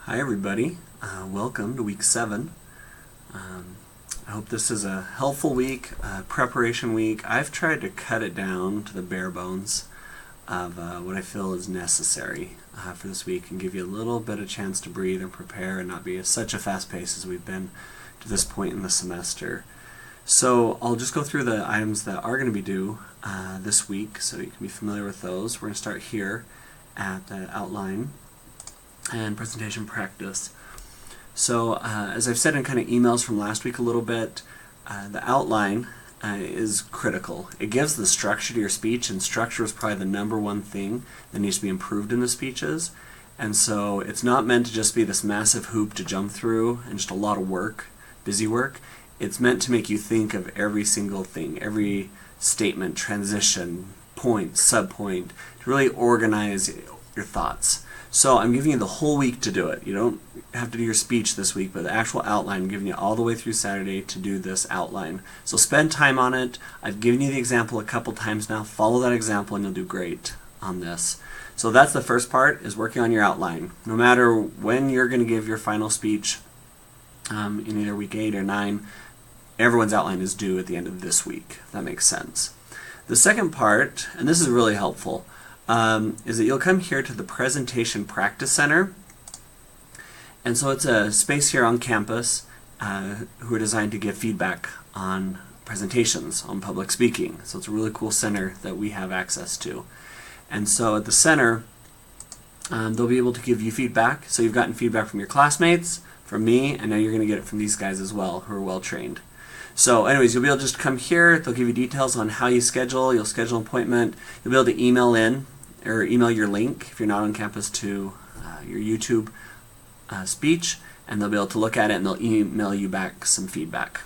Hi everybody, welcome to week 7. I hope this is a helpful week, preparation week. I've tried to cut it down to the bare bones of what I feel is necessary for this week and give you a little bit of chance to breathe and prepare and not be at such a fast pace as we've been to this point in the semester. So I'll just go through the items that are going to be due this week so you can be familiar with those. We're going to start here at the outline and presentation practice. So as I've said in kind of emails from last week a little bit, the outline is critical. It gives the structure to your speech, and structure is probably the number one thing that needs to be improved in the speeches. And so it's not meant to just be this massive hoop to jump through and just a lot of work, busy work. It's meant to make you think of every single thing, every statement, transition, point, subpoint, to really organize your thoughts. So I'm giving you the whole week to do it. You don't have to do your speech this week, but the actual outline, I'm giving you all the way through Saturday to do this outline. So spend time on it. I've given you the example a couple times now. Follow that example and you'll do great on this. So that's the first part, is working on your outline. No matter when you're going to give your final speech, in either week 8 or 9, everyone's outline is due at the end of this week, if that makes sense. The second part, and this is really helpful, is that you'll come here to the Presentation Practice Center. And so it's a space here on campus who are designed to give feedback on presentations, on public speaking. So it's a really cool center that we have access to. And so at the center, they'll be able to give you feedback. So you've gotten feedback from your classmates, from me, and now you're going to get it from these guys as well, who are well trained. So anyways, you'll be able to just come here. They'll give you details on how you schedule. You'll schedule an appointment. You'll be able to email in or email your link if you're not on campus to your YouTube speech, and they'll be able to look at it and they'll email you back some feedback.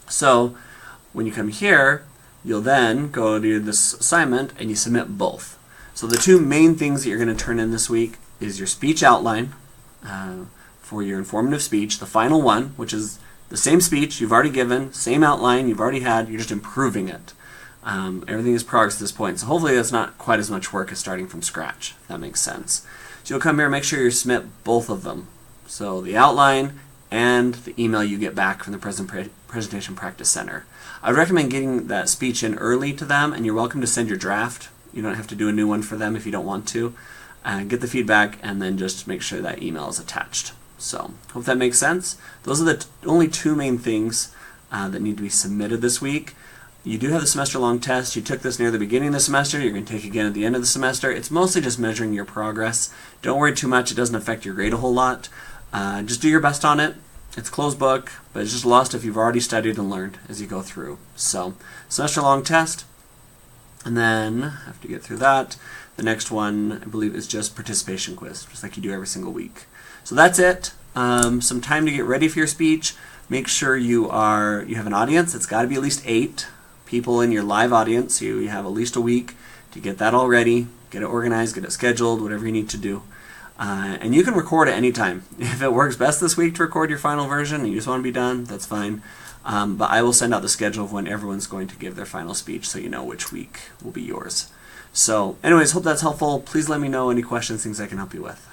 So when you come here, you'll then go to this assignment and you submit both. So the two main things that you're going to turn in this week is your speech outline for your informative speech, the final one, which is the same speech you've already given, same outline you've already had, you're just improving it. Everything is progress at this point, so hopefully that's not quite as much work as starting from scratch, if that makes sense. So you'll come here and make sure you submit both of them. So the outline and the email you get back from the Presentation Practice Center. I would recommend getting that speech in early to them, and you're welcome to send your draft. You don't have to do a new one for them if you don't want to. Get the feedback and then just make sure that email is attached. So, hope that makes sense. Those are the only two main things that need to be submitted this week. You do have the semester-long test. You took this near the beginning of the semester. You're going to take it again at the end of the semester. It's mostly just measuring your progress. Don't worry too much. It doesn't affect your grade a whole lot. Just do your best on it. It's closed book, but it's just a lot of stuff you've already studied and learned as you go through. So, semester-long test. And then, after you get through that, the next one, I believe, is just participation quiz, just like you do every single week. So that's it. Some time to get ready for your speech. Make sure you have an audience. It's got to be at least 8 people in your live audience. You have at least a week to get that all ready, get it organized, get it scheduled, whatever you need to do. And you can record at any time. If it works best this week to record your final version and you just want to be done, that's fine. But I will send out the schedule of when everyone's going to give their final speech so you know which week will be yours. So anyways, hope that's helpful. Please let me know any questions, things I can help you with.